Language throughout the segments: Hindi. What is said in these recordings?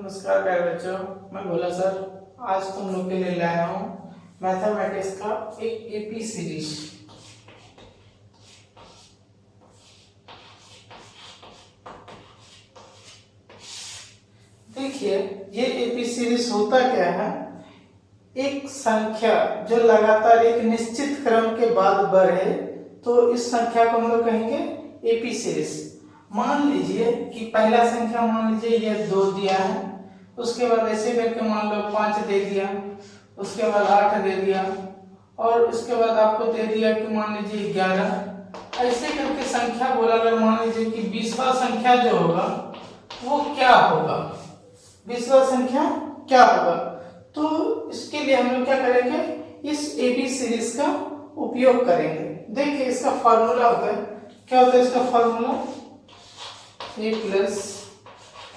नमस्कार प्यारे बच्चों, मैं भोला सर आज तुम लोग के लिए लाया हूँ मैथमेटिक्स का एक एपी सीरीज। देखिए ये एपी सीरीज होता क्या है, एक संख्या जो लगातार एक निश्चित क्रम के बाद बढ़े तो इस संख्या को हम लोग कहेंगे एपी सीरीज। मान लीजिए कि पहला संख्या मान लीजिए ये 2 दिया है, उसके बाद ऐसे करके मान लो 5 दे दिया, उसके बाद 8 दे दिया और उसके बाद आपको दे दिया कि मान लीजिए 11। ऐसे करके संख्या बोला, अगर मान लीजिए कि 20वां संख्या जो होगा वो क्या होगा, 20वां संख्या क्या होगा। तो इसके लिए हम लोग क्या करेंगे, इस एबी सीरीज का उपयोग करेंगे। देखिए इसका फॉर्मूला होता है, क्या होता है इसका formula, a plus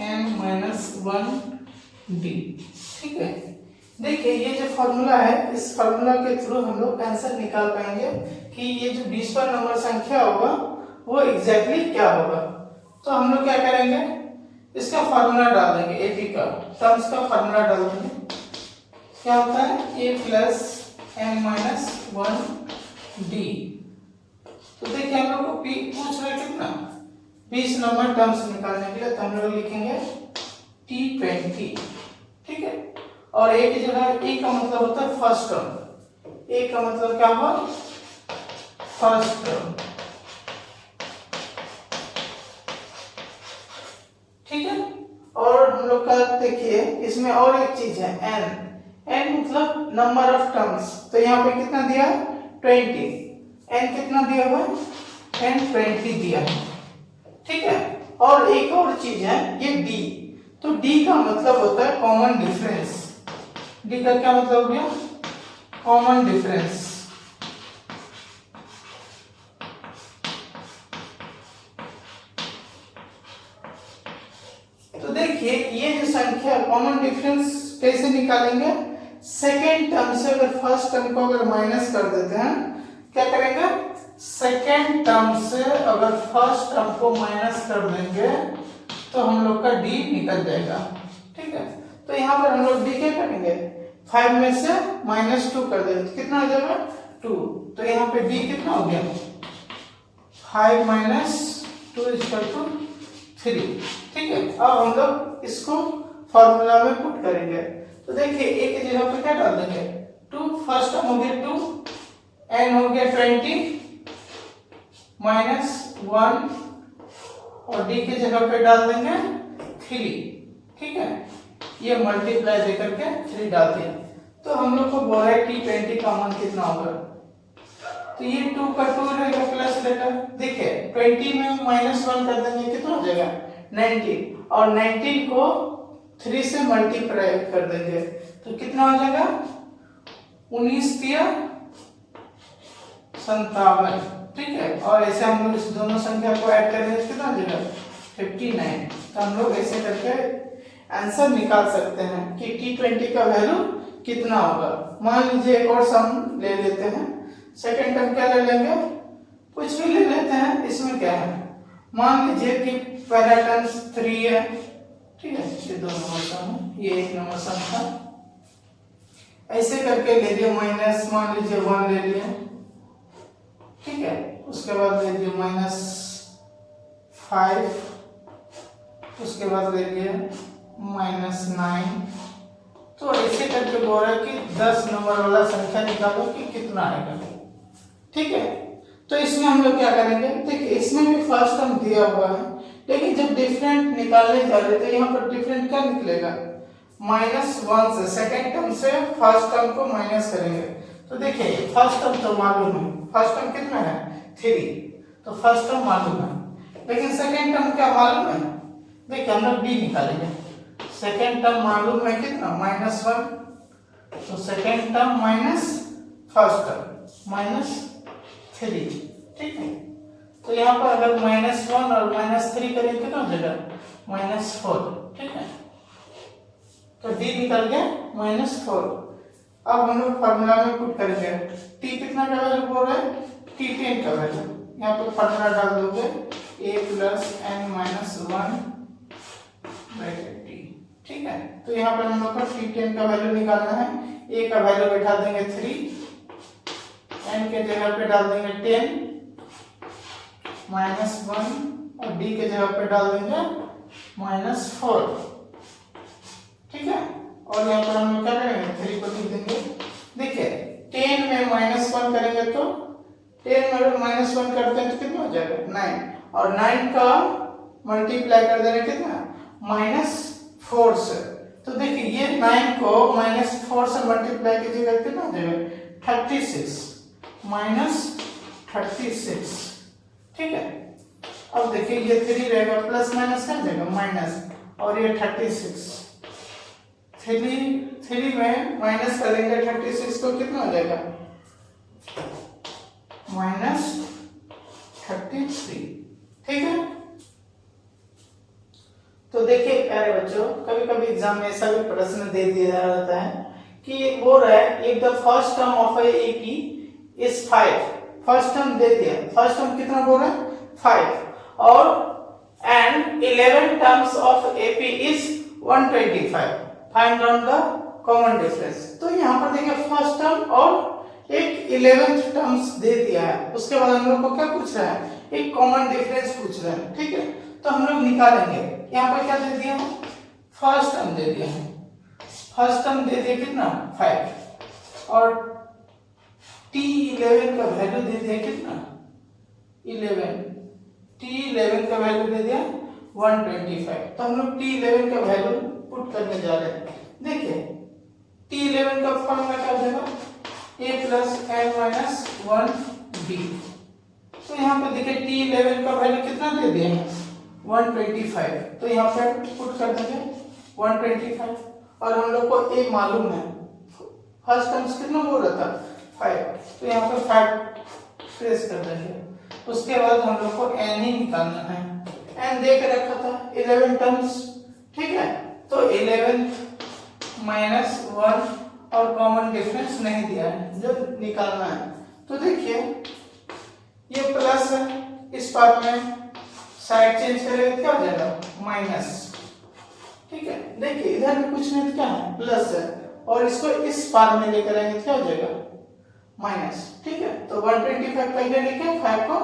n minus 1d। ठीक है, देखिए ये जो फॉर्मूला है, इस फॉर्मूला के थ्रू हम लोग आंसर निकाल पाएंगे कि ये जो 20वां नंबर संख्या होगा वो एग्जैक्टली क्या होगा। तो हम लोग क्या करेंगे, इसका फॉर्मूला डाल देंगे, एपी का टर्म्स का फॉर्मूला डाल देंगे। क्या होता है, a plus n minus 1d। तो देखिए हम लोग को पूछ रहे कितना, 20 नंबर टर्म्स निकालने के लिए, तो हम लोग लिखेंगे T20। ठीक है, और a की जगह a का मतलब होता है फर्स्ट टर्म, a का मतलब क्या हुआ, फर्स्ट टर्म। ठीक है, और हम लोग का देखिए इसमें और एक चीज है n मतलब नंबर ऑफ टर्म्स। तो यहाँ पे कितना दिया है, 20। n कितना दिया हुआ है, n 20 दिया है। ठीक है, और एक और चीज है ये d। तो d का मतलब होता है कॉमन डिफरेंस। d का क्या मतलब हो गया, कॉमन डिफरेंस। तो देखिए ये जो संख्या कॉमन डिफरेंस कैसे निकालेंगे, सेकेंड टर्म से अगर फर्स्ट टर्म को अगर माइनस कर देते हैं, क्या करेंगे, सेकेंड टर्म से अगर फर्स्ट टर्म को माइनस कर देंगे तो हम लोग का d निकल जाएगा। ठीक है, तो यहाँ पर हम लोग d क्या करेंगे, 5 में से -2 कर देंगे तो कितना हो जाएगा, 2। तो यहाँ पे d कितना हो गया, 5 - 2 = 3। ठीक है, अब हम लोग इसको फॉर्मूला में पुट करेंगे। तो देखिए a की जगह पे क्या डाल देंगे, 2, फर्स्ट टर्म हो गया 2, n हो गया 20 -1 और d की जगह पे डाल देंगे 3। ठीक है, ये मल्टीप्लाई दे करके 3 डाल दिया। तो हम लोग को बोला है T20 का मान कितना होगा, तो ये 2 का 2 रहेगा प्लस रहेगा। देखिए 20 में -1 कर देंगे कितना हो जाएगा, 19, और 19 को 3 से मल्टीप्लाई कर देंगे तो कितना हो जाएगा, 19 तिया 57। ठीक है, और ऐसे हम लोग इस दोनों संख्या को ऐड करेंगे कितना हो जाएगा, 59। तो हम लोग ऐसे करके आंसर निकाल सकते हैं कि T20 का वैल्यू कितना होगा। मान लीजिए एक और सम ले लेते हैं, सेकंड टर्म क्या ले लेंगे, कुछ भी ले लेते हैं, इसमें क्या है, मान लीजिए कि पहला टर्म 3 है। ठीक है, ये 2 नंबर सम है, ये 1 नंबर सम था। ऐसे करके ले लिए माइनस, मान लीजिए 1 ले लिए। ठीक है, उसके बाद ले लिए -5, उसके बाद ले लिए -9। तो ऐसे करके बोल रहा है कि 10 नंबर वाला संख्या निकालो कि कितना आएगा। ठीक है, तो इसमें हम लोग क्या करेंगे, देखिए इसमें भी फर्स्ट टर्म दिया हुआ है, लेकिन जब डिफरेंट निकालने जा रहे थे यहाँ पर डिफरेंट क्या निकलेगा, -1 से सेकेंड टर्म से फर्स्ट टर्म को माइनस करेंगे। तो देखिए फर्स्ट टर्म तो मालूम है, फर्स्ट टर्म कितना है, 3, तो फर्स्ट टर्म मालूम है, लेकिन सेकेंड टर्म क्या मालूम है, देखिए हम लोग b निकालेंगे। सेकेंड टर्म मालूम है कितना, -1, तो second term minus first term -3। ठीक है, तो यहाँ पर अगर -1 और -3 करें कितना हो जाएगा, -4। ठीक है, तो d निकल गया -4। अब हम लोग फॉर्मूला में पुट करेंगे, t कितना का वैल्यू बोल रहे हैं, T10 का वैल्यू। यहाँ पे फॉर्मूला डाल दोगे a plus n minus 1/t। ठीक है। तो यहाँ पर हम लोग को T10 का वैल्यू निकालना है। A का वैल्यू बैठा देंगे 3, N के जगह पे डाल देंगे 10 -1 और D के जगह पे डाल देंगे -4, ठीक है। और यहाँ पर हम लोग क्या करेंगे, 3 को लिख देंगे। देखिए 10 में -1 करेंगे तो 10 में अगर -1 करते हैं तो कितना हो जाएगा 9, और 9 का मल्टीप्लाई कर देना कितना -4 से। तो देखिए ये 9 को -4 से मल्टीप्लाई कीजिएगा कितना हो जाएगा 36 -36, ठीक है। अब देखिए ये 3 रहेगा, प्लस माइनस क्या जाएगा माइनस, और ये 36, 3 में माइनस करेंगे 36 को कितना हो जाएगा -33, ठीक है। तो देखिए प्यारे बच्चों, कभी कभी एग्जाम में ऐसा भी प्रश्न दे दिया जाता है कि बोल रहा है if the first term of A P is 5, first term दे दिया, फर्स्ट टर्म कितना बोल रहा है 5, और and 11 terms of A P is 125, find out the common difference. तो यहाँ पर देखिए फर्स्ट टर्म और एक 11th टर्म्स दे दिया है, उसके बाद हम लोग को क्या पूछ रहा है, एक कॉमन डिफरेंस पूछ रहा है, ठीक है। तो हम लोग निकालेंगे, यहाँ पर क्या दे दिया है, फर्स्ट टर्म दे दिया है, फर्स्ट टर्म दे दिया कितना 5, और T11 का वैल्यू दे दिया कितना 11, T11 का वैल्यू दे दिया 125। तो हम लोग T11 का वैल्यू पुट करने जा रहे हैं। देखिए T11 का फॉर्मूला क्या हो जाएगा a plus n minus 1b। तो यहाँ पे देखिए T11 का वैल्यू कितना दे दिया है 125, तो यहाँ पे पुट कर देंगे 125, और हम लोग को a मालूम है, फर्स्ट टर्म्स कितना बोल रहा था 5, तो यहाँ पे 5 प्रेस कर देंगे। उसके बाद हम लोग को n ही निकालना है, n दे के रखा था 11 टर्म्स, ठीक है। तो 11 -1 और कॉमन डिफरेंस नहीं दिया है जो निकालना है। तो देखिए ये प्लस है, इस पार्ट में साइड चेंज करेंगे क्या हो जाएगा माइनस, ठीक है। देखिए इधर में कुछ नहीं, क्या है प्लस है, और इसको इस पार्ट में लेकर आएंगे क्या हो जाएगा माइनस, ठीक है। तो 125 पहले लेके 5 को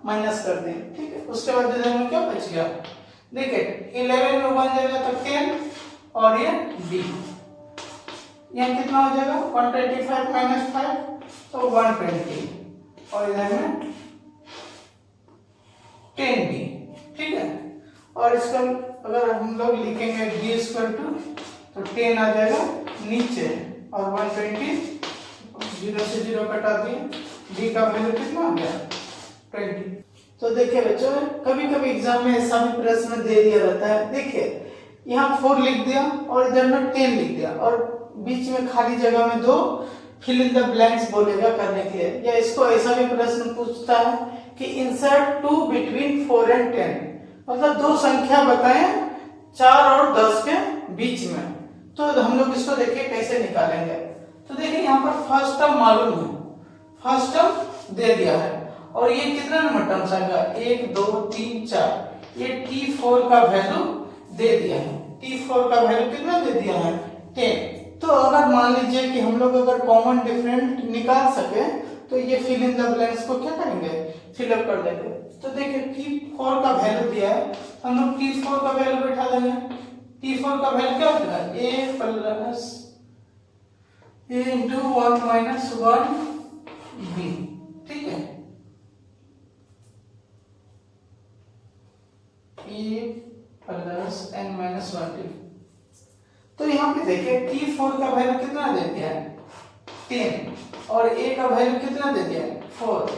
माइनस कर दें, ठीक है। उसके बाद इधर में क्या बच गया, देखिए 11 में 1 जाएगा तो 10, और ये b, यहाँ कितना हो जाएगा 125 माइनस 5 तो 120, और इधर में 10b, ठीक है। और इसका अगर हम लोग लिखेंगे b स्क्वायर टू तो 10 आ जाएगा नीचे, और 120 0 से 0 कटा दिए, b का वैल्यू कितना हो गया 20। तो देखिए बच्चों, कभी कभी एग्जाम में ऐसा भी प्रश्न दे दिया रहता है। देखिए यहाँ 4 लिख दिया और इधर में 10 लिख दिया, और बीच में खाली जगह में 2 फिल इन द ब्लैंक्स बोलेगा करने के लिए। या इसको ऐसा भी प्रश्न पूछता है कि इंसर्ट 2 बिटवीन 4 एंड 10, मतलब 2 संख्या बताएं 4 और 10 के बीच में। तो हम लोग इसको देखिए कैसे निकालेंगे। तो देखिए यहाँ पर फर्स्ट टर्म मालूम है, फर्स्ट टर्म दे दिया है, और ये कितना नंबर टर्म्स आएगा 1 2 3 4, ये T4 का वैल्यू दे दिया है, T4 का वैल्यू कितना दे दिया है 10। तो अगर मान लीजिए कि हम लोग अगर कॉमन डिफरेंट निकाल सके तो ये फिल इन द ब्लैंक्स को क्या करेंगे फिलअप कर देंगे। तो देखिए T4 का वैल्यू दिया है, हम लोग T4 का वैल्यू बैठा देंगे। T4 का वैल्यू क्या होगा a plus a into 1 minus 1b, ठीक है। a plus n minus 1b। तो यहाँ पे देखिए T4 का वैल्यू कितना दे दिया है 10, और a का वैल्यू कितना दे दिया है 4,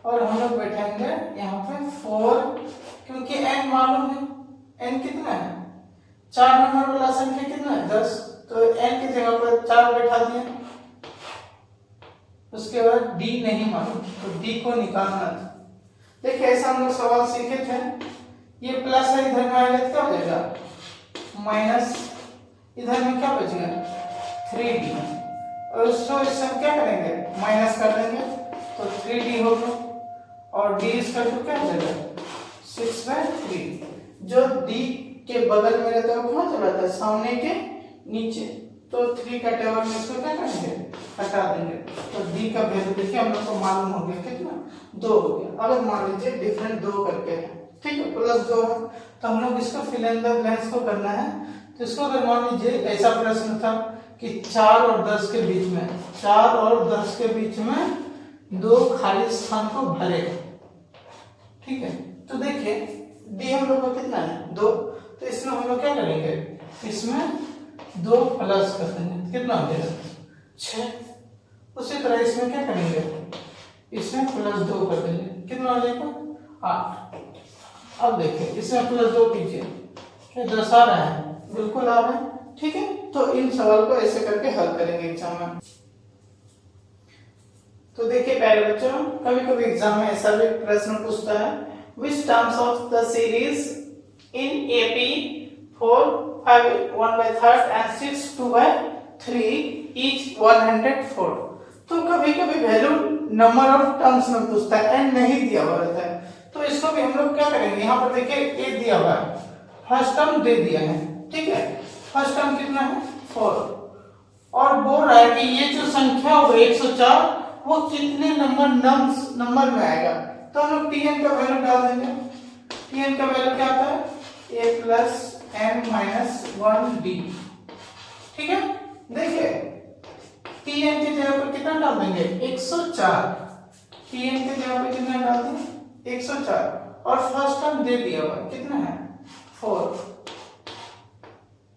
और हम लोग बैठाएंगे यहाँ पे 4, क्योंकि n मालूम है, n कितना है 4 नंबर वाला संख्या कितना है 10, तो n की जगह पर 4 बैठा दिया। उसके बाद d नहीं मालूम, तो d को निकालना था। देखिए ऐसा हम लोग सवाल सीखे थे, ये प्लस है इधर में आएगा क्या हो जाएगा माइनस, इधर में क्या बचेगा 3d, और उसको इससे क्या करेंगे माइनस कर देंगे तो 3d होगा, और d इसका तो क्या हो जाएगा 6/3। जो d के बगल में रहता है वो कहाँ चला जाता है, सामने के नीचे। तो 3 का टेबल में इसको क्या करेंगे, हटा देंगे। तो डी का वैल्यू देखिए हम लोग को मालूम हो गया कितना, 2 हो गया। अगर मान लीजिए डिफरेंट 2 करके है, ठीक है, +2 है, तो हम लोग इसको फिल इन द ब्लैंक्स को करना है। तो इसको अगर मान लीजिए ऐसा प्रश्न था कि 4 और 10 के बीच में, 4 और 10 के बीच में 2 खाली स्थान को भरे, ठीक है। तो देखिए डी हम लोग का कितना है, 2। तो इसमें हम लोग क्या करेंगे, इसमें 2 प्लस कर देंगे, कितना हो जाएगा, 6। उसी तरह इसमें क्या करेंगे, इसमें +2 कर देंगे, कितना हो जाएगा, 8। अब देखिए इसमें +2 कीजिए, क्या 10 आ रहा है, बिल्कुल आ रहा है, ठीक है। तो इन सवाल को ऐसे करके हल करेंगे एग्जाम में। तो देखिए प्यारे बच्चों, कभी कभी एग्जाम में ऐसा भी प्रश्न पूछता है, which terms of the series in AP 4, 5, 1/3 and 6, 2/3 each 104। तो कभी कभी वैल्यू नंबर ऑफ टर्म्स में पूछता है, एन नहीं दिया हुआ रहता है। तो इसको भी हम लोग क्या करेंगे, यहाँ पर देखिए ए दिया हुआ है, फर्स्ट टर्म दे दिया है, ठीक है। फर्स्ट टर्म कितना है, 4, और बोल रहा है कि ये जो संख्या हो 104 वो कितने नंबर में आएगा। तो हम लोग tn का वैल्यू डाल देंगे। tn का वैल्यू क्या आता है, a + n - 1d, ठीक है। देखिए tn की जगह पर कितना डाल देंगे, 104। tn की जगह पर कितना डाल देंगे, 104, और फर्स्ट टर्म दे दिया हुआ कितना है, 4।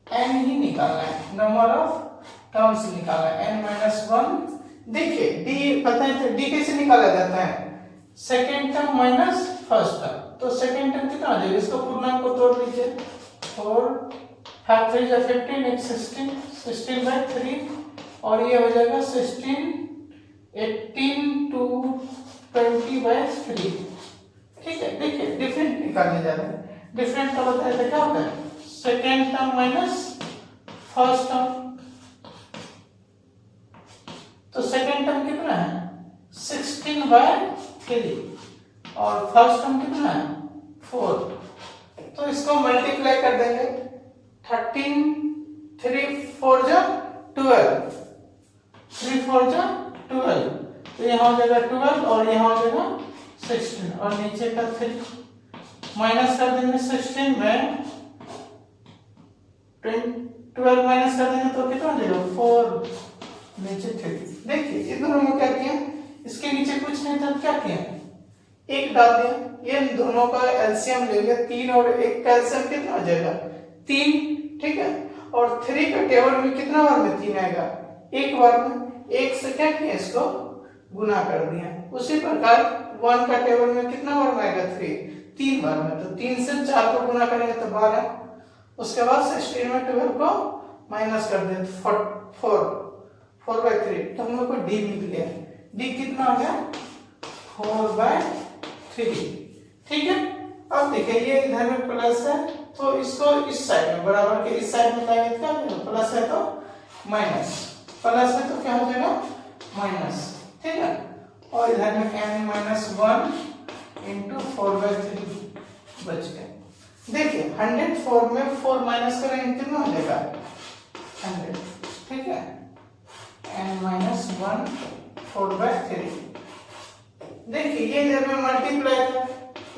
n ही निकालना है, नंबर ऑफ टर्म्स निकालना है, n - 1। देखिए d पता है, d कैसे निकाला जाता है, second term minus first term. तो सेकेंड टर्म कितना आ जाएगा, इसको पूर्णांक को तोड़ लीजिए, 4 5 3 या 15, एक 16, 16/3, और ये हो जाएगा 16, 18 to 20/3, ठीक है। देखिए डिफरेंट निकालने जा रहे हैं, डिफरेंट का बताया था क्या होता है, second term minus first term. तो सेकेंड टर्म कितना है, 16/3, और फर्स्ट टर्म कितना है, 4। तो इसको मल्टीप्लाई कर देंगे, 13 3 4 जा 12, 3 4 जा 12, तो यहाँ हो जाएगा 12 और यहाँ हो जाएगा 16, और नीचे का 3 माइनस कर देंगे, 16 में 12 माइनस कर देंगे तो कितना हो जाएगा, 4, नीचे 3। देखिए ये दोनों में क्या किया, इसके नीचे कुछ नहीं था, क्या किया, 1 डाल दिया। ये दोनों का एलसीएम ले लिया, 3 और 1 का एलसीएम कितना हो जाएगा, 3, ठीक है। और 3 का टेबल में कितना बार में 3 आएगा, एक बार में, 1 से क्या किया, इसको गुना कर दिया। उसी प्रकार 1 का टेबल में कितना बार में आएगा, 3 बार में। तो 3 से 4 को गुना करेंगे तो 12, उसके बाद 16 में 12 को माइनस कर दें, 4/3। तो हम लोग को डी मिल गया, डी कितना आ गया, 4/3, ठीक है। अब देखिए ये इधर में प्लस है, तो इसको इस साइड में बराबर के इस साइड में लाएंगे तो क्या होगा, प्लस है तो माइनस, प्लस है तो क्या हो जाएगा, माइनस, ठीक है। और इधर में n - 1 × 4/3 बच गया। देखिए 104 में 4 माइनस करेंगे कितना हो जाएगा, 100, ठीक है। n - 1 4/3। देखिए ये इधर में मल्टीप्लाई था,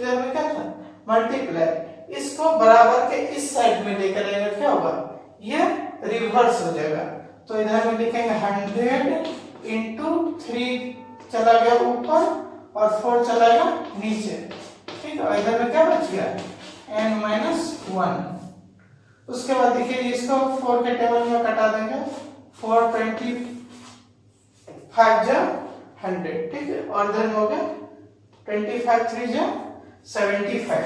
इधर में क्या था, मल्टीप्लाई। इसको बराबर के इस साइड में लेकर आएगा, क्या होगा, ये रिवर्स हो जाएगा। तो इधर में लिखेंगे 100 × 3 चला गया ऊपर और 4 चला गया नीचे, ठीक है। इधर में क्या बच गया, n - 1। उसके बाद देखिए इसको 4 के टेबल में कटा देंगे, 4 25 जा 100, ठीक है। और इधर में हो गया 25 3 जा 75,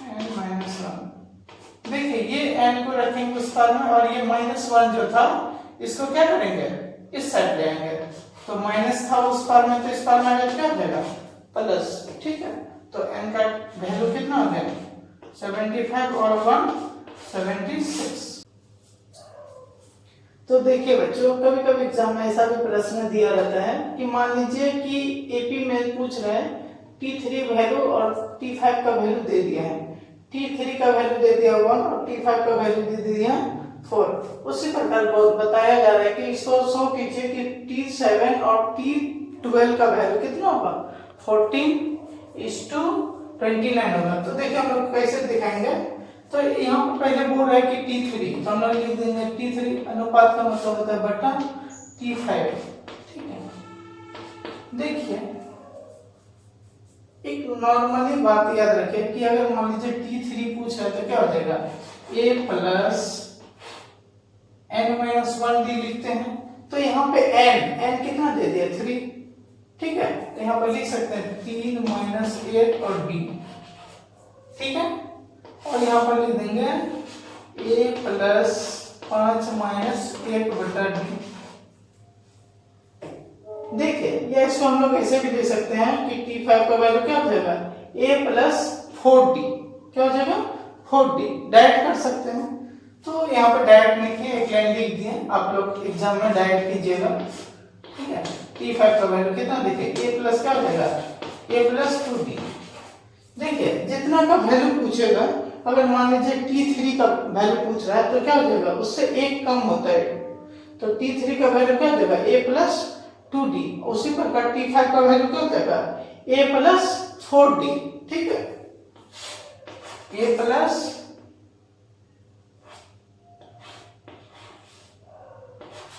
n - 1। देखिए ये n को रखेंगे उस पार में, और ये -1 जो था इसको क्या करेंगे, इस साइड ले आएंगे। तो माइनस था उस पार में, तो इस पार में आएगा, क्या हो जाएगा, प्लस, ठीक है। तो n का वैल्यू कितना हो गया, 75 और 1 76। तो देखिए बच्चों, कभी कभी एग्जाम में ऐसा भी प्रश्न दिया रहता है कि मान लीजिए कि एपी में पूछ रहे हैं T3 वैल्यू और T5 का वैल्यू दे दिया है। T3 का वैल्यू दे दिया 1 और T5 का वैल्यू दे दिया 4। उसी प्रकार बताया जा रहा है कि इसको शो कीजिए कि T7 और T12 का वैल्यू कितना होगा, 14:29 होगा। तो देखिए हम लोग कैसे दिखाएंगे। तो यहाँ पर पहले बोल रहा है कि T3, तो हम लोग लिख देंगे T3 अनुपात का मतलब होता है बटा T5। ठीक है, देखिए एक नॉर्मली बात याद रखिए कि अगर मान लीजिए T3 पूछ रहा है तो क्या हो जाएगा, a प्लस n-1d लिखते हैं। तो यहाँ पे n कितना दे दिया 3, ठीक है, तो यहाँ पर लिख सकते हैं 3 माइनस 8 और d, ठीक है, और यहाँ पर लिख देंगे a प्लस 5 माइनस 1 बटा d। देखिए ये इसको हम लोग ऐसे भी दे सकते हैं कि T5 का वैल्यू क्या हो जाएगा, a प्लस 4d, क्या हो जाएगा 4d, डायरेक्ट कर सकते हैं। तो यहाँ पर डायरेक्ट लिखिए, एक लाइन लिख दिए, आप लोग एग्जाम में डायरेक्ट कीजिएगा, ठीक है। T5 का वैल्यू कितना देखिए, a प्लस क्या हो जाएगा, a प्लस 2d। देखिए जितना का वैल्यू पूछेगा, अगर मान लीजिए T3 का वैल्यू पूछ रहा है तो क्या हो जाएगा, उससे एक कम होता है, तो T3 का वैल्यू क्या हो जाएगा, a प्लस 2d। उसी प्रकार T5 का वैल्यू क्या हो जाएगा, a प्लस 4d, ठीक है, a प्लस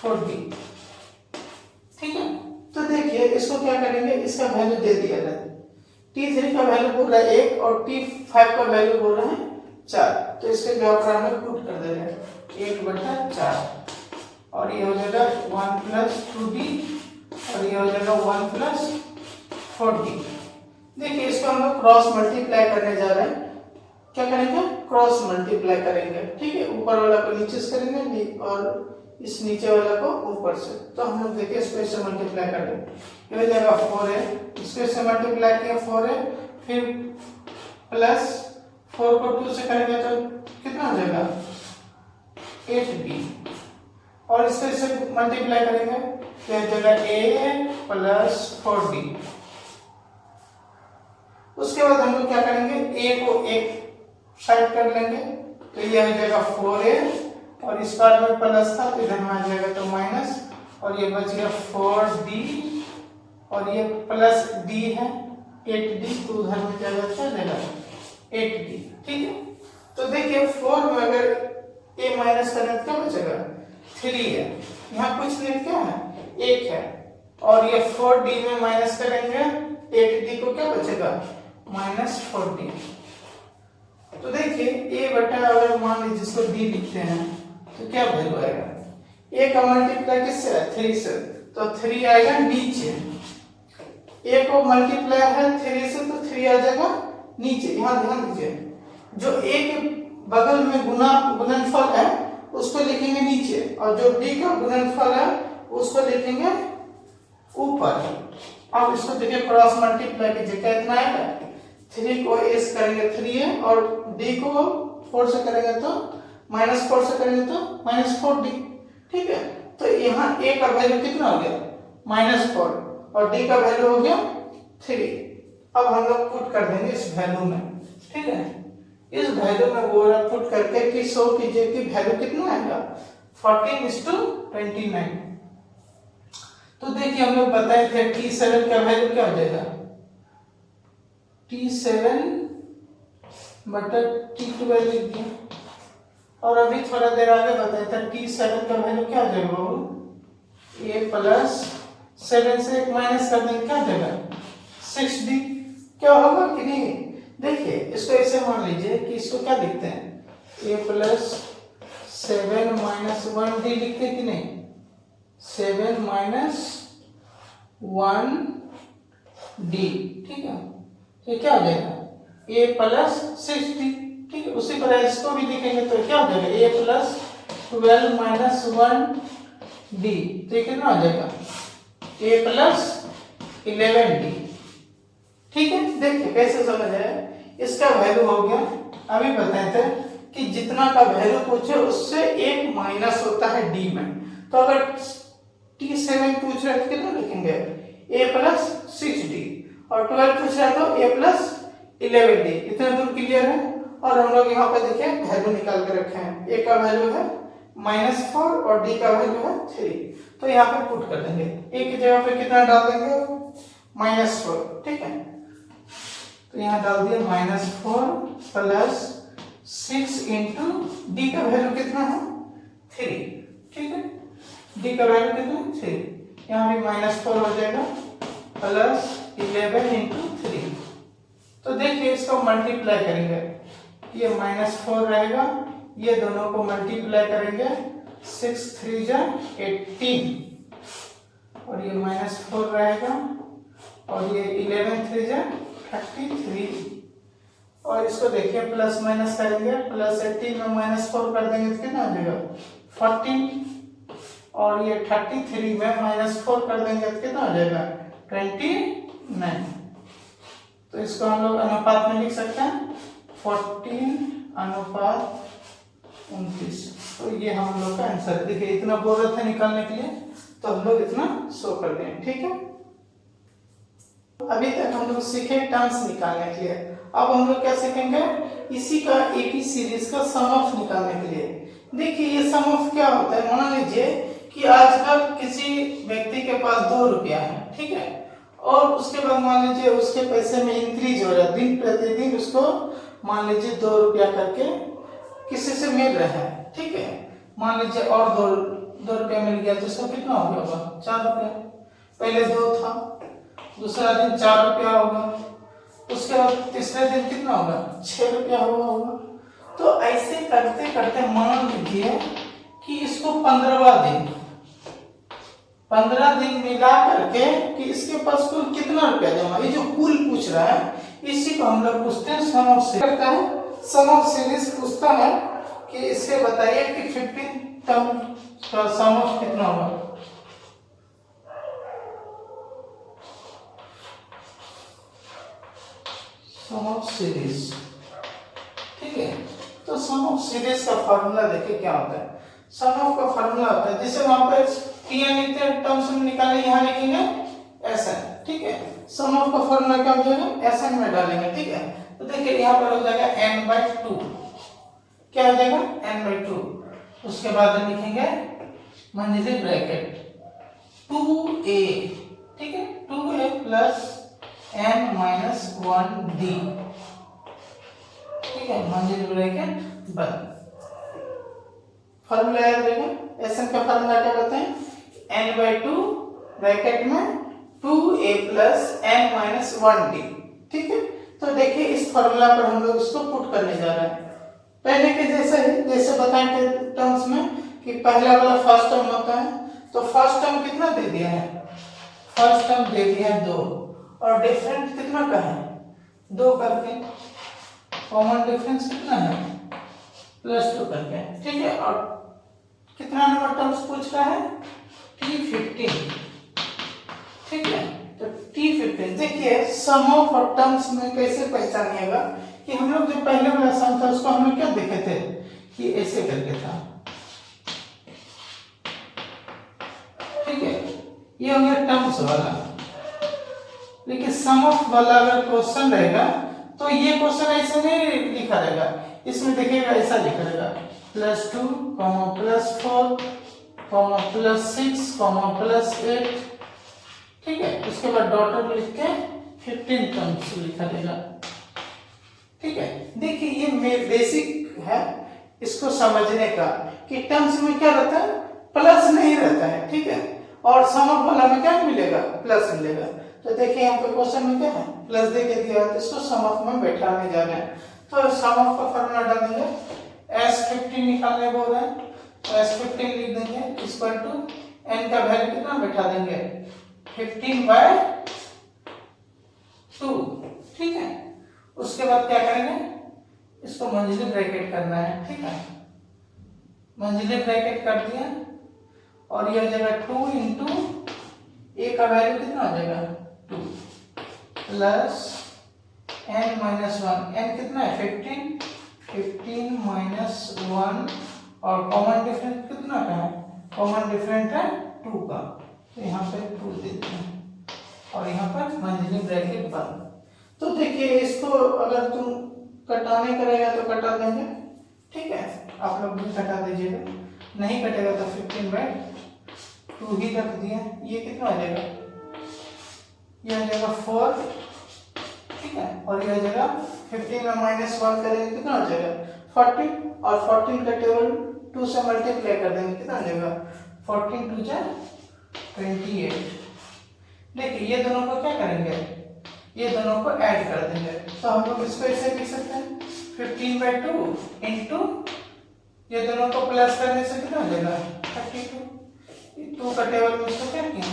4d, ठीक है। तो देखिए इसको क्या करेंगे, इसका वैल्यू दे दिया है, T3 का वैल्यू बोल रहा है 1 और T5 का वैल्यू बोल रहा है 4, तो इसके जवाब पर हम लोग पुट कर दे रहे हैं 1/4, और ये हो जाएगा 1 प्लस 2d, और ये हो जाएगा 1 प्लस 4d। देखिए इसको हम लोग क्रॉस मल्टीप्लाई करने जा रहे हैं, क्या करेंगे, क्रॉस मल्टीप्लाई करेंगे, ठीक है, ऊपर वाला को नीचे से करेंगे और इस नीचे वाला को ऊपर से। तो हम लोग देखिए इसको इससे मल्टीप्लाई कर देंगे, ये हो जाएगा 4a, इसको इससे मल्टीप्लाई किया 4a, फिर प्लस 4 को 2 से करेंगे तो कितना हो जाएगा 8b, और इसको इससे मल्टीप्लाई करेंगे तो हो जाएगा a प्लस 4d। उसके बाद हम लोग क्या करेंगे, a को एक साइड कर लेंगे, तो ये हो जाएगा 4a, और इस बार में प्लस था तो इधर में आ जाएगा तो माइनस, और ये बच गया 4d, और ये प्लस d है 8d, तो उधर में जाएगा क्या जाएगा 8d, ठीक है। तो देखिए 4 में अगर a माइनस करें तो क्या बचेगा 3 है, यहाँ कुछ नहीं क्या है 1 है, और ये 4d में माइनस करेंगे 8d को क्या बचेगा माइनस 4d। तो देखिए a बटा, अगर मान लीजिए जिसको d लिखते हैं तो क्या वैल्यू आएगा, a का मल्टीप्लाई किससे है 3 से, तो 3 आएगा नीचे, a को मल्टीप्लाई है 3 से तो 3 आ जाएगा नीचे। यहाँ ध्यान दीजिए, जो a के बगल में गुणनफल है उसको लिखेंगे नीचे, और जो d का गुणनफल है उसको लिखेंगे ऊपर। अब इसको देखिए क्रॉस मल्टीप्लाई कीजिए, कितना आएगा, 3 को a से करेंगे 3a, और d को 4 से करेंगे तो माइनस 4 से करेंगे तो माइनस 4d, ठीक है। तो यहाँ a का वैल्यू कितना हो गया -4, और d का वैल्यू हो गया 3। अब हम लोग पुट कर देंगे इस वैल्यू में, ठीक है, इस वैल्यू में वो पुट करके कि शो कीजिए कि वैल्यू कितना आएगा 14:29। तो देखिए हम लोग बताए थे T7 का वैल्यू क्या हो जाएगा, T7 बटा T12 लिख दिया, और अभी थोड़ा देर आगे बताया था T7 का वैल्यू क्या हो जाएगा बाबू, a प्लस 7 से एक माइनस कर देंगे क्या हो जाएगा 6d, क्या होगा कि नहीं। देखिए इसको ऐसे मान लीजिए कि इसको क्या लिखते हैं, a प्लस 7 माइनस 1d लिखते हैं कि नहीं, 7 माइनस 1d, ठीक है, तो क्या हो जाएगा a प्लस 6d, ठीक है। उसी तरह इसको भी लिखेंगे तो क्या हो जाएगा a प्लस 12 माइनस 1d, तो ये कितना हो जाएगा a प्लस 11d, ठीक है। देखिए कैसे समझ आया, इसका वैल्यू हो गया। अभी बताए थे कि जितना का वैल्यू पूछे उससे एक माइनस होता है d में, तो अगर T7 पूछ रहे तो कितना लिखेंगे a प्लस 6d, और 12 पूछा है तो a प्लस 11d। इतना दूर क्लियर है। और हम लोग यहाँ पे देखिए वैल्यू निकाल के रखे हैं। a का वैल्यू है -4 और d का वैल्यू है 3। तो यहाँ पे पुट कर देंगे। a की जगह पे कितना डाल देंगे? -4। ठीक है, तो यहाँ डाल दिया -4 प्लस 6 इंटू डी का वैल्यू कितना है? 3। ठीक है, डी का वैल्यू कितना है? 3। यहाँ भी -4 हो जाएगा प्लस 11 इंटू 3। तो देखिए इसको मल्टीप्लाई करेंगे, ये -4 रहेगा, ये दोनों को मल्टीप्लाई करेंगे 6 3 जा 18 और ये -4 रहेगा और ये 11 3 जा 33 और इसको देखिए प्लस माइनस करेंगे, प्लस 18 में -4 कर देंगे तो कितना आ जाएगा? 14 और ये 33 में -4 कर देंगे तो कितना आ जाएगा? 29। तो इसको हम लोग अनुपात में लिख सकते हैं 14:29। तो ये हम लोग का आंसर। देखिए इतना बोल रहे थे निकालने के लिए तो हम लोग इतना शो कर दें। ठीक है, अभी तक हम लोग सीखे टर्म्स निकालने के लिए। अब हम लोग क्या सीखेंगे? इसी का एपी सीरीज का सम ऑफ निकालने के लिए। देखिए ये सम ऑफ क्या होता है? मान लीजिए कि आजकल किसी व्यक्ति के पास 2 रुपया है, ठीक है, और उसके बाद मान लीजिए उसके पैसे में इंक्रीज हो रहा है, दिन प्रतिदिन उसको मान लीजिए 2 रुपया करके किसी से मिल रहा है। ठीक है, मान लीजिए और 2 रुपया मिल गया तो उसको कितना हो गया होगा? 4 रुपया। पहले 2 था, दूसरा दिन 4 रुपया होगा, उसके बाद तीसरे दिन कितना होगा? 6 रुपया होगा। तो ऐसे करते करते मान लीजिए कि इसको 15 दिन मिला करके कि इसके पास कुल कितना रुपया जमा, ये जो कुल पूछ रहा है इसी को हम लोग पूछते हैं सम ऑफ सीरीज करता है। सम ऑफ सीरीज पूछता है कि इसके बताइए कि 15 टर्म का सम ऑफ कितना होगा? सम ऑफ सीरीज। ठीक है, तो सम ऑफ सीरीज का फार्मूला देखिए क्या होता है। सम ऑफ का फार्मूला होता है, जैसे वहां पे टीएन लिखते हैं, टर्म्स में निकालेंगे, यहाँ लिखेंगे एसएन। ठीक है, सम ऑफ का फार्मूला क्या हो जाएगा? एसएन में डालेंगे। ठीक है, तो देखिए यहाँ पर हो जाएगा n/2। क्या हो जाएगा? n/2। उसके बाद लिखेंगे मंझली ब्रैकेट 2a। ठीक है, 2a प्लस n-1d। ठीक है, मंझली ब्रैकेट बंद। फार्मूला याद रहेगा। एसएन का फार्मूला क्या बताएं? n/2 ब्रैकेट में 2a प्लस n-1d। ठीक है, तो देखिए इस फार्मूला पर हम लोग इसको पुट करने जा रहे हैं। पहले के जैसे ही जैसे बताएं थे टर्म्स में कि पहला वाला फर्स्ट टर्म होता है, तो फर्स्ट टर्म कितना दे दिया है? फर्स्ट टर्म दे दिया है 2 और डिफरेंट कितना का है? 2 करके। कॉमन डिफरेंस कितना है? +2 करके। ठीक है, और कितना नंबर टर्म्स पूछ रहा है? T15। ठीक है, तो T15 देखिए सम ऑफ और टर्म्स में कैसे पहचानिएगा कि हम लोग जो पहले वाला सम था उसको हम लोग क्या देखे थे कि ऐसे करके था। ठीक है, ये हो गया टर्म्स वाला। लेकिन सम ऑफ वाला अगर क्वेश्चन रहेगा तो ये क्वेश्चन ऐसे नहीं लिखा रहेगा, इसमें देखिएगा ऐसा लिखा रहेगा +2, +4, +6, +8। ठीक है, उसके बाद डॉटर लिख के 15 टर्म्स लिखा रहेगा। ठीक है, देखिए ये बेसिक है इसको समझने का कि टर्म्स में क्या रहता है? प्लस नहीं रहता है। ठीक है, और सम ऑफ वाला में क्या मिलेगा? प्लस मिलेगा। तो देखिए यहाँ पे क्वेश्चन में क्या है? प्लस दे के दिया है, तो इसको सम ऑफ में बैठाने जा रहे हैं। तो सम ऑफ का फॉर्मूला डाल देंगे, S15 निकालने बोल रहे हैं तो S15 लिख देंगे इक्वल टू n का वैल्यू कितना बैठा देंगे? 15/2। ठीक है, उसके बाद क्या करेंगे? इसको मंझली ब्रैकेट करना है। ठीक है, मंझली ब्रैकेट कर दिया और ये हो जाएगा 2 इंटू a का वैल्यू कितना हो जाएगा? 2 प्लस n-1। n कितना है? 15 -1 और कॉमन डिफरेंस कितना का है? कॉमन डिफरेंस है 2 का, तो यहाँ पे 2 देते हैं। और यहाँ पर मंझली ब्रैकेट बंद। तो देखिए इसको अगर तुम कटाने करेगा तो कटा देंगे, ठीक है, आप लोग भी कटा दीजिएगा, नहीं कटेगा तो 15/2 ही रख दिए। ये कितना आ जाएगा, ये आ जाएगा 4, ठीक है, और ये आ जाएगा 15 में -1 करेंगे कितना हो जाएगा 14, और 14 का टेबल 2 से मल्टीप्लाई कर देंगे कितना हो जाएगा 14 2 जा 28। देखिए ये दोनों को क्या करेंगे, ये दोनों को ऐड कर देंगे, तो हम लोग इसको ऐसे लिख सकते हैं 15/2 इंटू ये दोनों को प्लस करने से कितना हो जाएगा 32। 2 का टेबल में इसको क्या किया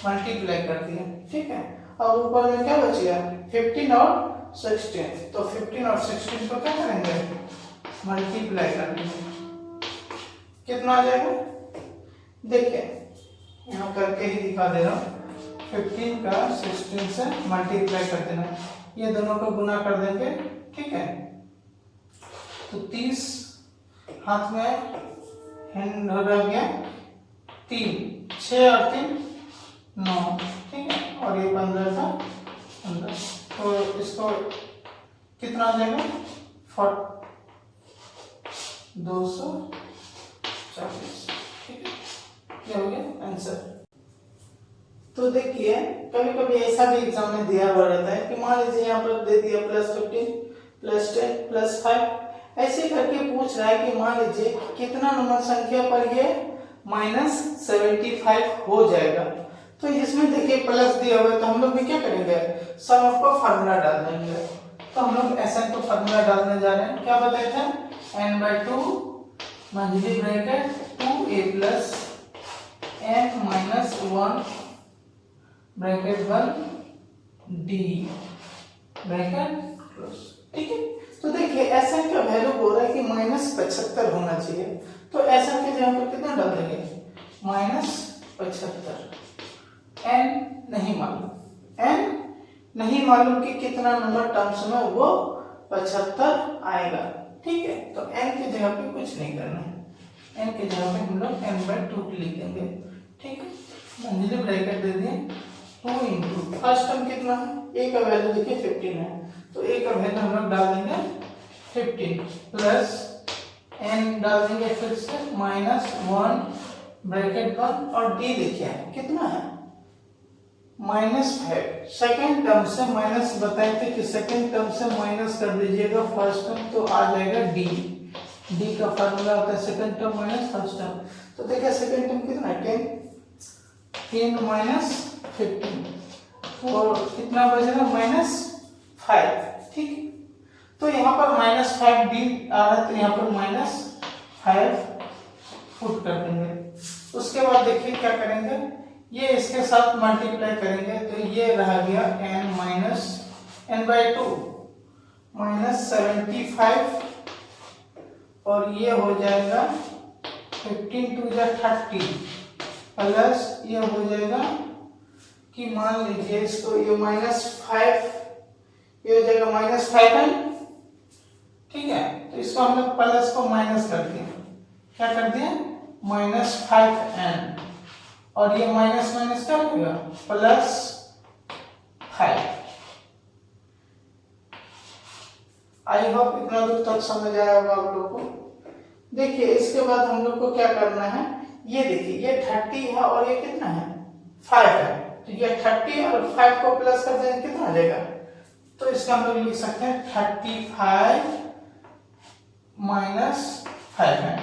मल्टीप्लाई कर दिया, ठीक है, और ऊपर में क्या बच गया 15 और 16, तो 15 और 16 को क्या करेंगे मल्टीप्लाई कर देंगे, कितना आ जाएगा, देखिए यहाँ करके ही दिखा दे रहा हूँ, 15 का 16 से मल्टीप्लाई कर देना, ये दोनों को गुना कर देंगे, ठीक है, तो 30 हाथ में हैंड रह गया 3, 6 और 3 9, ठीक है, और ये 15 का 15, तो इसको कितना आ जाएगा 240, ठीक है, क्या हो गया आंसर। तो देखिए कभी कभी ऐसा भी एग्जाम में दिया हुआ रहता है कि मान लीजिए यहाँ पर दे दिया +15 +10 +5, ऐसे करके पूछ रहा है कि मान लीजिए कितना नंबर संख्या पर ये -75 हो जाएगा, तो इसमें देखिए प्लस दिया हुआ है, तो हम लोग भी क्या करेंगे सम ऑफ का फार्मूला डाल देंगे, तो हम लोग SN को फार्मूला डालने जा रहे हैं, क्या बताए थे n/2 मंझली bracket 2a + n - 1 bracket 1 d bracket close, ठीक है। तो देखिए SN का वैल्यू बोल रहा है कि -75 होना चाहिए, तो SN के जगह पर कितना डाल देंगे -75, n नहीं मालूम, n नहीं मालूम कि कितना नंबर टर्म्स में वो 75 आएगा, ठीक है, तो n की जगह पे कुछ नहीं करना है, n की जगह पे हम लोग n/2 लिख देंगे, ठीक है, मंझली ब्रैकेट दे दिए 2 इंटू फर्स्ट टर्म कितना है, a का वैल्यू देखिए 15 है, तो a का वैल्यू हम लोग डाल देंगे 15 प्लस n डाल देंगे फिर से -1 ब्रैकेट 1 और d देखिए कितना है -5, सेकेंड टर्म से माइनस बताए थे कि सेकेंड टर्म से माइनस कर दीजिएगा फर्स्ट टर्म, तो आ जाएगा d का फार्मूला होता है second term minus first term, तो देखिए सेकेंड टर्म कितना है 10 - 15 और कितना बचेगा -5, ठीक है, तो यहाँ पर -5d आ रहा है, तो यहाँ पर -5 पुट कर देंगे, उसके बाद देखिए क्या करेंगे, ये इसके साथ मल्टीप्लाई करेंगे, तो ये रह गया n/2 -75 और ये हो जाएगा 15 2 जा 30 प्लस ये हो जाएगा कि मान लीजिए इसको ये -5 ये हो जाएगा -5n, ठीक है, तो इसको हम लोग प्लस को माइनस कर दिए, क्या कर दिए -5n और ये माइनस माइनस क्या हो गया +5। आई होप इतना दूर तक समझ आया होगा आप लोग को। देखिए इसके बाद हम लोग को क्या करना है, ये देखिए ये 30 है और ये कितना है 5 है, तो ये 30 और 5 को प्लस कर देंगे कितना आ जाएगा, तो इसका हम लोग लिख सकते हैं 35 - 5 है,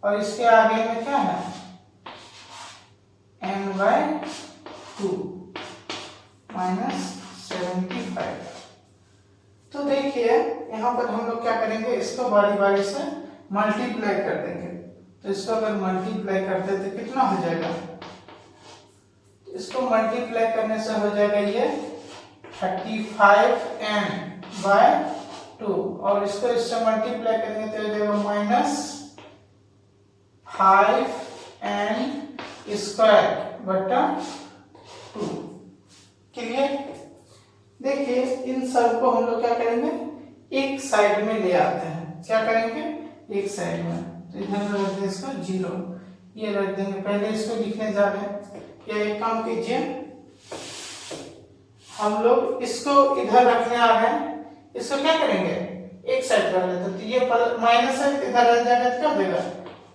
और इसके आगे में क्या है n/2 -75। तो देखिए यहाँ पर हम लोग क्या करेंगे, इसको बारी बारी से मल्टीप्लाई कर देंगे, तो इसको अगर मल्टीप्लाई करते तो कितना हो जाएगा, तो इसको मल्टीप्लाई करने से हो जाएगा ये 35n/2 और इसको इससे मल्टीप्लाई करेंगे तो हो जाएगा -5n² क्लियर। देखिए इन सब को हम लोग क्या करेंगे एक साइड में ले आते हैं, क्या करेंगे एक साइड में, तो इधर रख दें इसको 0, ये रख देंगे, पहले इसको लिखने जा रहे हैं, या एक काम कीजिए हम लोग इसको इधर रखने आ रहे हैं, इसको क्या करेंगे एक साइड कर लेते, तो ये माइनस है इधर रह जाएगा तो क्या हो जाएगा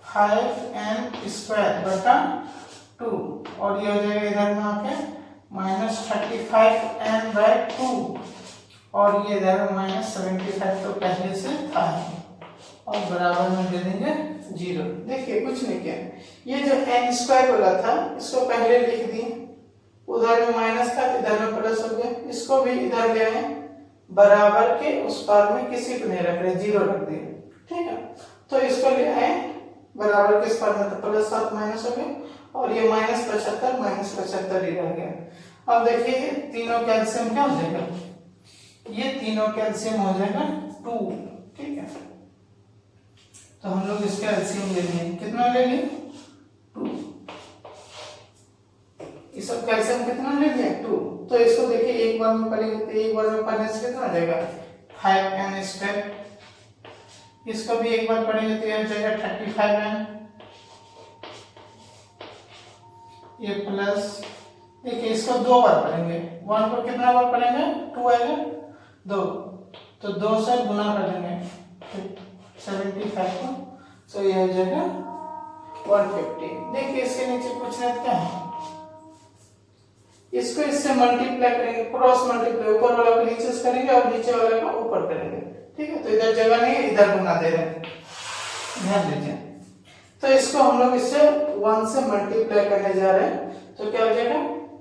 5n² बटा 2 और ये हो जाएगा इधर में आके -35n/2 और ये इधर -75 तो पहले से था और बराबर में दे देंगे 0। देखिए कुछ नहीं किया, ये जो n² वाला था इसको पहले लिख दिए, उधर में माइनस था इधर में प्लस हो गया, इसको भी इधर ले आए बराबर के उस पार में किसी को नहीं रख रहे 0 रख दिए, ठीक है। तो इसको ले आए बराबर के इस पार में तो +7 माइनस हो गया और ये -75 ही रह गया। अब देखिए तीनों कैल्शियम क्या हो जाएगा, ये तीनों कैल्शियम हो जाएगा 2, ठीक है। तो हम लोग इसका एलसीएम ले लेंगे, कितना ले लें 2, ये सब कैल्शियम कितना ले लिया 2। तो इसको देखिए एक बार में पढ़ेंगे तो एक बार में पढ़ने से कितना आ जाएगा 5n², इसको भी एक बार पढ़ेंगे तो ये हो जाएगा 35n, ये प्लस, देखिए इसको 2 बार पढ़ेंगे, 1 को कितना बार पढ़ेंगे 2 आएगा 2, तो 2 से गुना कर देंगे 75 को, तो ये हो जाएगा 150। देखिए इसके नीचे पूछना क्या है, इसको इससे मल्टीप्लाई करेंगे, क्रॉस मल्टीप्लाई, ऊपर वाला को नीचे से करेंगे और नीचे वाले को ऊपर करेंगे, ठीक है। तो इधर जगह नहीं है, इधर गुना दे रहे हैं, ध्यान दीजिए। तो इसको हम लोग इससे 1 से मल्टीप्लाई करने जा रहे हैं, तो क्या हो जाएगा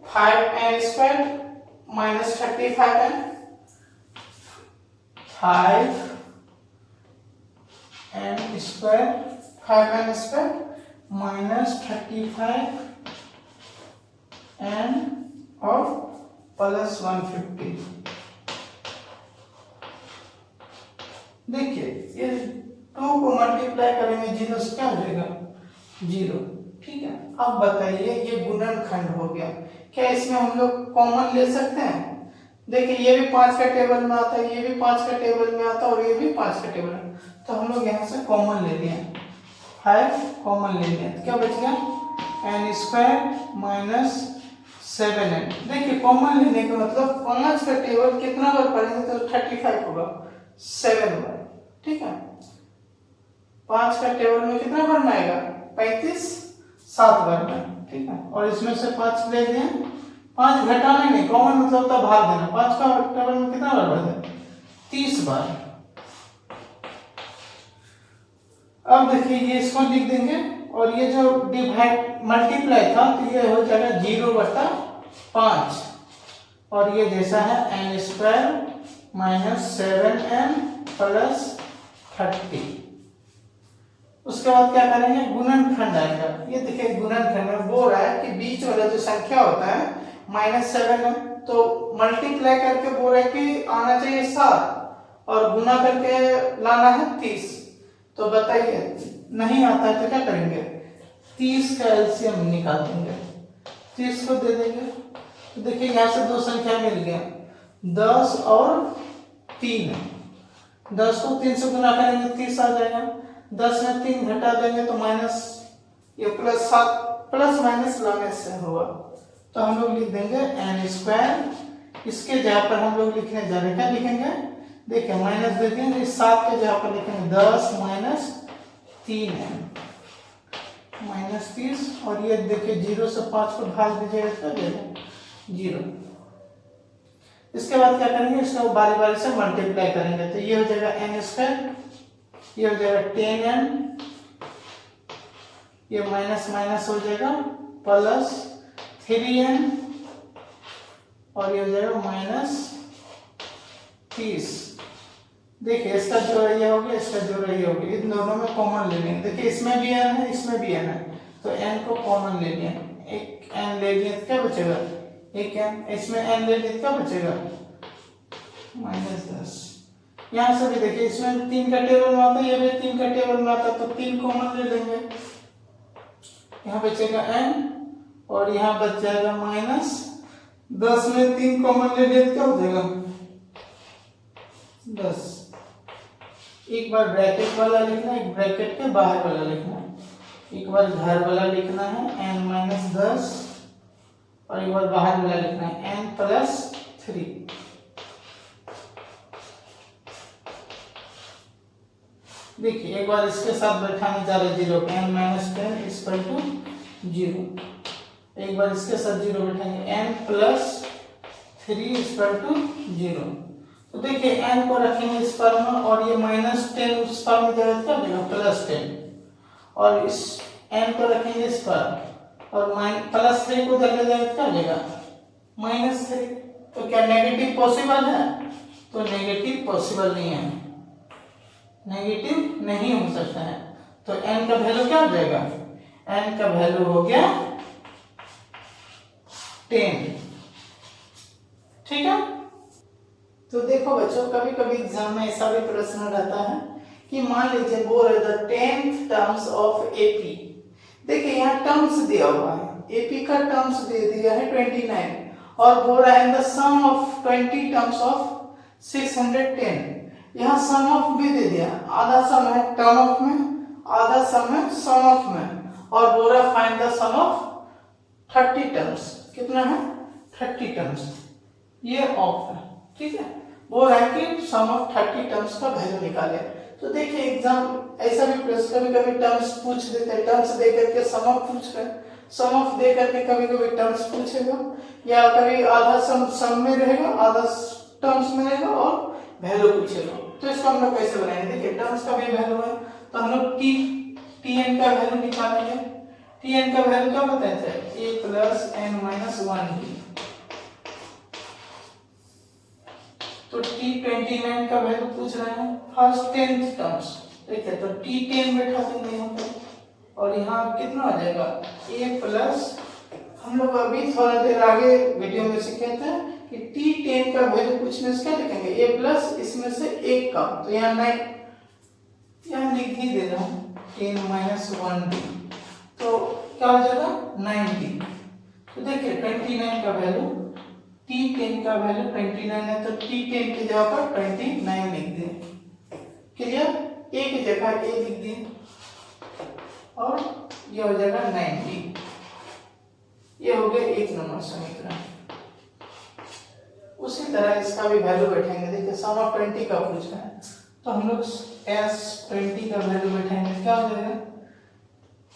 5n² - 35n, 5n² -35n और +150। देखिए ये 2 को मल्टीप्लाई करेंगे 0 से क्या हो जाएगा 0, ठीक है। अब बताइए ये गुणनखंड हो गया, क्या इसमें हम लोग कॉमन ले सकते हैं। देखिए ये भी 5 का टेबल में आता है, ये भी 5 का टेबल में आता है और ये भी 5 का टेबल में, तो हम लोग यहाँ से कॉमन ले लिए 5 कॉमन ले लिया, तो क्या बच गया n² - 7n। देखिए कॉमन लेने का मतलब 5 का टेबल कितना बार पढ़ेंगे तो 35 होगा 7 बार, ठीक है। 5 का टेबल में कितना बार आएगा 35 7 बार में, ठीक है। और इसमें से 5 ले दिए, 5 घटाना नहीं, कॉमन मतलब होता भाग देना, 5 का टेबल में कितना बार बढ़ता है 30 बार। अब देखिए ये इसको लिख देंगे और ये जो डिवाइड मल्टीप्लाई था तो ये हो जाएगा 0/5 और ये जैसा है n² - 7n + 30। उसके बाद क्या करेंगे गुणनखंड आएगा, ये देखिए गुणनखंड में बोल रहा है कि बीच वाला जो संख्या होता है -7 है, तो मल्टीप्लाई करके बोल रहा है कि आना चाहिए 7 और गुना करके लाना है 30। तो बताइए नहीं आता है तो क्या करेंगे 30 का एलसीएम निकाल देंगे, 30 को दे देंगे, तो देखिए यहाँ से 2 संख्या मिल गया 10 और 3, 10 को 3 से गुना करेंगे 30 आ जाएगा, 10 में 3 घटा देंगे तो माइनस, ये +7 प्लस माइनस लाने से हुआ, तो हम लोग लिख देंगे n², इसके जगह पर हम लोग लिखने जा रहे हैं, क्या लिखेंगे देखिए माइनस दे देंगे, 7 के जगह पर लिखेंगे 10 - 3n -30 और ये देखिए 0 से 5 को भाग दीजिएगा तो देगा 0। इसके बाद क्या करेंगे इसको बारी बारी से मल्टीप्लाई करेंगे, तो ये हो जाएगा n², ये हो जाएगा 10n, ये माइनस माइनस हो जाएगा +3n और ये हो जाएगा -30। देखिए इसका जोड़ ये हो गया, इसका जोड़ ये हो गया, इन दोनों में कॉमन ले लेंगे, देखिए इसमें भी n है इसमें भी n है, तो n को कॉमन ले लिया, एक n ले लिया तो क्या बचेगा एक n, इसमें n ले लिया तो क्या बचेगा -10। यहाँ से भी देखिए इसमें 3 का टेबल में आता है, ये भी 3 का टेबल में आता है, तो 3 कॉमन ले लेंगे, यहाँ बचेगा n और यहाँ बच जाएगा -10 में 3 कॉमन ले लिया तो क्या हो जाएगा 10। एक बार ब्रैकेट वाला लिखना है, एक ब्रैकेट के बाहर वाला लिखना है, एक बार घर वाला लिखना है n - 10 और एक बार बाहर वाला लिखना है n + 3। देखिए एक बार इसके साथ बैठाने जा रहे 0 n माइनस 10 इक्वल टू 0। एक बार इसके साथ 0 बैठाएंगे n प्लस 3 इक्वल टू 0। तो देखिए n को रखेंगे इस पर में और ये माइनस 10 उस पर में जाएगा क्या देगा प्लस 10, और इस n को रखेंगे इस पर और प्लस 3 को उधर ले जाएगा क्या देगा माइनस 3। तो क्या नेगेटिव पॉसिबल है? तो नेगेटिव पॉसिबल नहीं है, नेगेटिव नहीं हो सकता है। तो n का वैल्यू क्या हो जाएगा? n का वैल्यू हो गया 10। ठीक है। तो देखो बच्चों कभी कभी एग्जाम में ऐसा भी प्रश्न रहता है कि मान लीजिए बोल रहे the 10th terms of AP. देखिए यहाँ टर्म्स दिया हुआ है, एपी का टर्म्स दे दिया है 29 और बोल रहा है the sum of 20 terms of 610। यहाँ सम ऑफ भी दे दिया, आधा सम है टर्म ऑफ में, आधा सम है सम ऑफ में, और बोल रहा find the sum of 30 terms. कितना है 30 टर्म्स, ये ऑफ है। ठीक है, बोल रहा है कि सम ऑफ 30 टर्म्स का वैल्यू निकाले। तो देखिए एग्जाम ऐसा भी प्रश्न कभी कभी टर्म्स पूछ देते हैं, टर्म्स दे करके सम ऑफ पूछ रहे, सम ऑफ दे करके कभी कभी टर्म्स पूछेगा, या कभी आधा सम में रहेगा आधा टर्म्स में रहेगा और वैल्यू पूछेगा। तो इसको हम लोग कैसे बनाएंगे? देखिए टर्म्स का भी वैल्यू है तो हम लोग tn का वैल्यू निकालेंगे। tn का वैल्यू क्या बताया जाए a plus n minus 1d। तो t29 का वैल्यू पूछ रहे हैं फर्स्ट 10th टर्म्स। देखिए तो t10 बैठा देंगे यहाँ पे और यहाँ कितना आ जाएगा a प्लस, हम लोग अभी थोड़ा देर आगे वीडियो में सीखे थे कि t10 का वैल्यू पूछने से क्या लिखेंगे a प्लस इसमें से एक का, तो यहाँ 9 यहाँ लिख ही दे रहा हूँ 10 माइनस 1d, तो क्या हो जाएगा 90। तो देखिए 29 का वैल्यू t10 का वैल्यू 29 है तो t10 की जगह पर 29 लिख दें। क्लियर, a की जगह a लिख दें और ये हो जाएगा 90। ये हो गया 1 नंबर समीकरण। उसी तरह इसका भी वैल्यू बैठेंगे। देखिए सम ऑफ 20 का पूछ रहा है तो हम लोग s20 का वैल्यू बैठेंगे, क्या हो जाएगा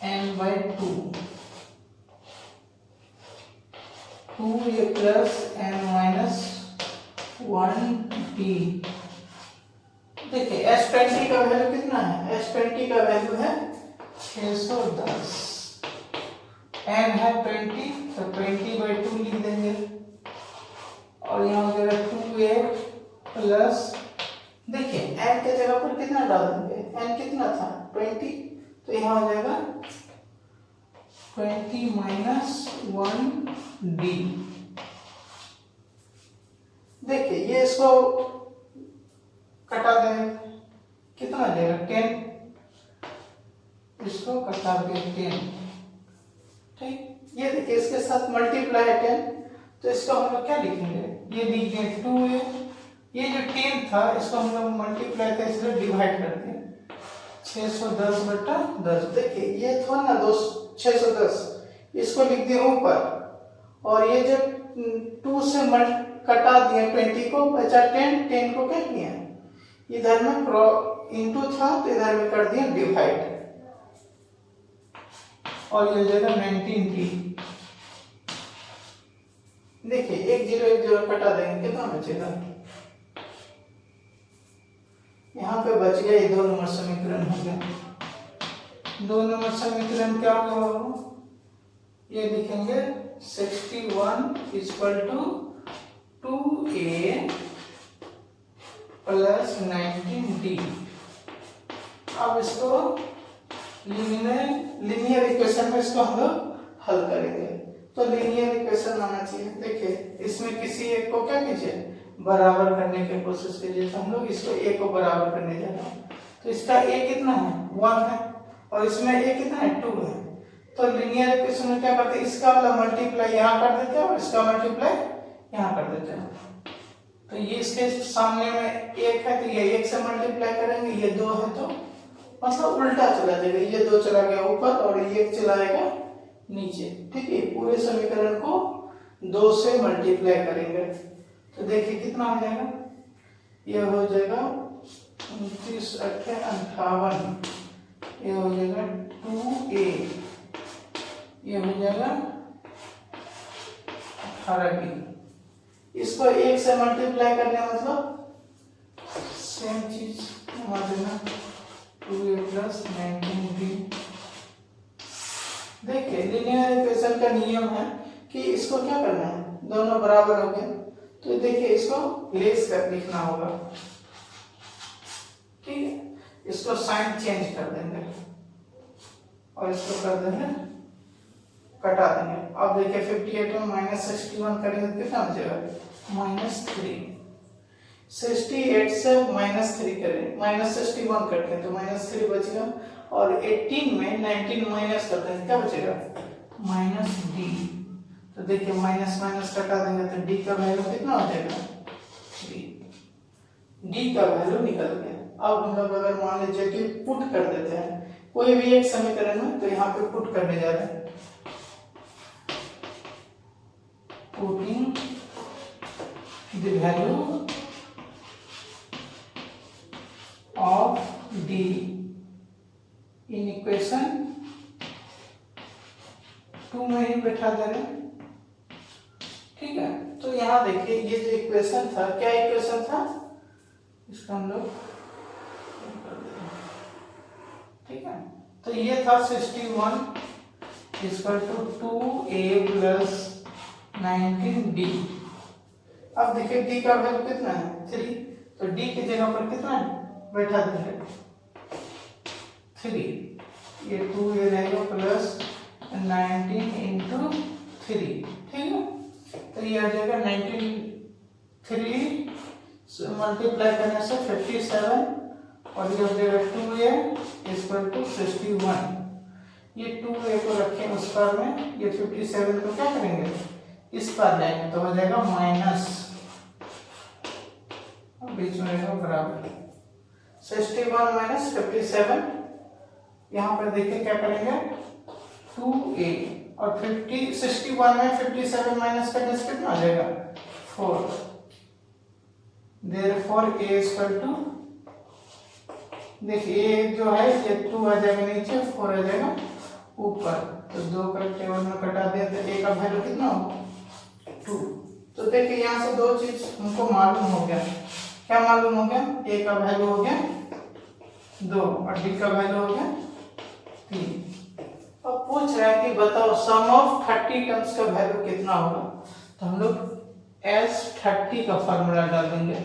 n/2 2a plus n minus 1d। देखिए s20 का वैल्यू कितना है? s20 का वैल्यू है 610, n है 20 तो 20/2 लिख देंगे और यहाँ हो जाएगा 2a प्लस, देखिए n के जगह पर कितना डाल देंगे, n कितना था 20, तो यहाँ हो जाएगा 20 माइनस 1d। देखिए ये इसको कटा दें, कितना आ जाएगा 10, इसको कटा दें 10। ठीक, ये देखिए इसके साथ मल्टीप्लाई है 10 तो इसको हम लोग क्या लिखेंगे, ये लिख दें 2a, ये जो 10 था इसको हम लोग मल्टीप्लाई था इसलिए डिवाइड करते हैं 610/10। देखिए ये थोड़ा ना 610, इसको लिख दिए ऊपर और ये जो 2 से कटा दिए 20 को, बचा 10 को क्या किया इधर में इंटू था तो इधर में कर दिया डिवाइड और ये हो जाएगा 19t। देखिए एक जीरो कटा देंगे कितना बचेगा, यहाँ पे बच गया ये 2 नंबर समीकरण हो गया। 2 नंबर समीकरण क्या होगा, ये लिखेंगे 61 equal to 2a plus 19d। अब इसको लीनियर इक्वेशन में इसको हम लोग हल करेंगे। तो लीनियर इक्वेशन आना चाहिए। देखिए इसमें किसी एक को क्या कीजिए बराबर करने की कोशिश कीजिए, तो हम लोग इसको a को बराबर करने जा रहे हैं। तो इसका a कितना है 1 है और इसमें a कितना है 2 है। तो लीनियर इक्वेशन में क्या करते हैं, इसका वाला मल्टीप्लाई यहाँ कर देते हैं और इसका मल्टीप्लाई यहाँ कर देते हैं। तो ये इसके सामने में 1 है तो ये 1 से मल्टीप्लाई करेंगे, ये 2 है तो मतलब उल्टा चला जाएगा, ये 2 चला गया ऊपर और ये 1 चला जाएगा नीचे। ठीक है, पूरे समीकरण को 2 से मल्टीप्लाई करेंगे तो देखिए कितना हो जाएगा, यह हो जाएगा 29 × 58, ये हो जाएगा 2a, ये हो जाएगा 18b। इसको 1 से मल्टीप्लाई करने मतलब सेम चीज घुमा देना, 2a + 19b। देखिए लीनियर इक्वेशन का नियम है कि इसको क्या करना है, दोनों बराबर हो गए तो देखिए इसको लेस कर लिखना होगा, ठीक है। इसको साइन चेंज कर देंगे और इसको कर देंगे कटा देंगे। अब देखिए 58 में -61 करेंगे तो कितना बचेगा, -3। 68 से -3 करें, -61 करते हैं तो -3 बचेगा, और 18 में 19 माइनस करते हैं क्या बचेगा, -d। तो देखिए माइनस माइनस कटा देंगे तो d का वैल्यू कितना हो जाएगा, 3। d का वैल्यू निकल गया। अब हम लोग अगर मान लीजिए कि पुट कर देते हैं कोई भी एक समीकरण में, तो यहाँ पे पुट करने जा रहे हैं, putting the value of d in equation 2 में ही बैठा दे रहे हैं, ठीक है। तो यहाँ देखिए ये जो इक्वेशन था, क्या इक्वेशन था, इसका हम लोग ठीक है। तो ये था 61 = 2a + 19b। अब देखिए d का वैल्यू कितना है, 3, तो d की जगह पर कितना है बैठा देंगे 3, ये 2a रहेगा + 19 × 3, ठीक है। तो ये आ जाएगा 19, 3 मल्टीप्लाई करने से 57, और ये हो जाएगा 2a = 61। ये 2a को रखें उस पार में, ये 57 को क्या करेंगे इस पार लाएंगे तो हो जाएगा माइनस, बीच में रहेगा बराबर। 61 - 57, यहाँ पर देखिए क्या करेंगे 2a, और 61 में 57 माइनस करने से कितना आ जाएगा 4। Therefore a = देखिए ये जो है ये 2 आ जाएगा नीचे, 4 आ जाएगा ऊपर, तो 2 का टेबल में कटा दिया तो a का वैल्यू कितना हो 2। तो देखिए यहाँ से दो चीज हमको मालूम हो गया, क्या मालूम हो गया, a का वैल्यू हो गया 2 और d का वैल्यू हो गया 3। अब पूछ रहा है कि बताओ सम ऑफ 30 टर्म्स का वैल्यू कितना होगा, तो हम लोग S30 का फॉर्मूला डाल देंगे,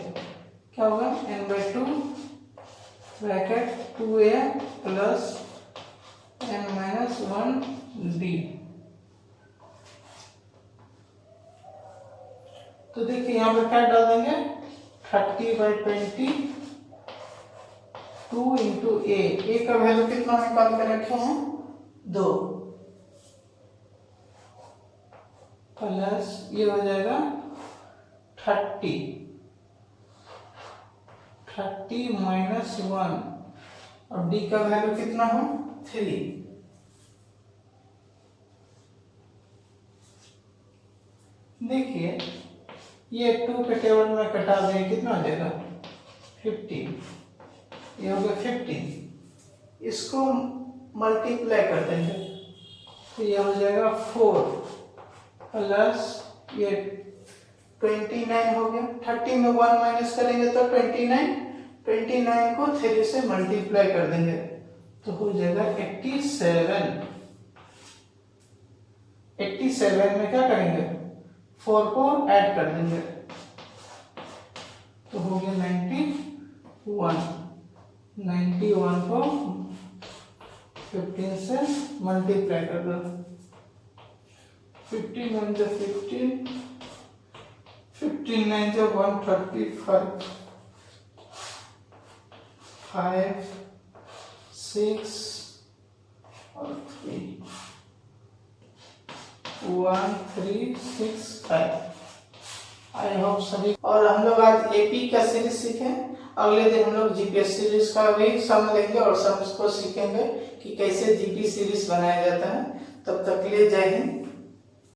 क्या होगा n/2 ब्रैकेट 2a + n-1d। तो देखिए यहाँ पर क्या डाल देंगे 30/20 2 × a का वैल्यू कितना निकाल कर रखे हैं 2, प्लस ये हो जाएगा 30 - 1, और d का वैल्यू कितना है 3। देखिए ये 2 के टेबल में कटा दें कितना हो जाएगा 15, ये हो गया 15। इसको मल्टीप्लाई कर देंगे तो ये हो जाएगा 4 प्लस ये 29 हो गया, 30 में 1 माइनस करेंगे तो 29 को 3 से मल्टीप्लाई कर देंगे तो हो जाएगा 87 में क्या करेंगे 4 को ऐड कर देंगे तो हो गया 91 को 15 से मल्टीप्लाई कर दो, 15 × 15, 15 × 9 = 135, 5 6 और 3 1 3 6 5। आई होप सभी, और हम लोग आज एपी का सीरीज सीखे, अगले दिन हम लोग जीपीएस सीरीज का भी सम लेंगे और सम को सीखेंगे कि कैसे जीपी सीरीज बनाया जाता है। तब तक के लिए जय हिंद।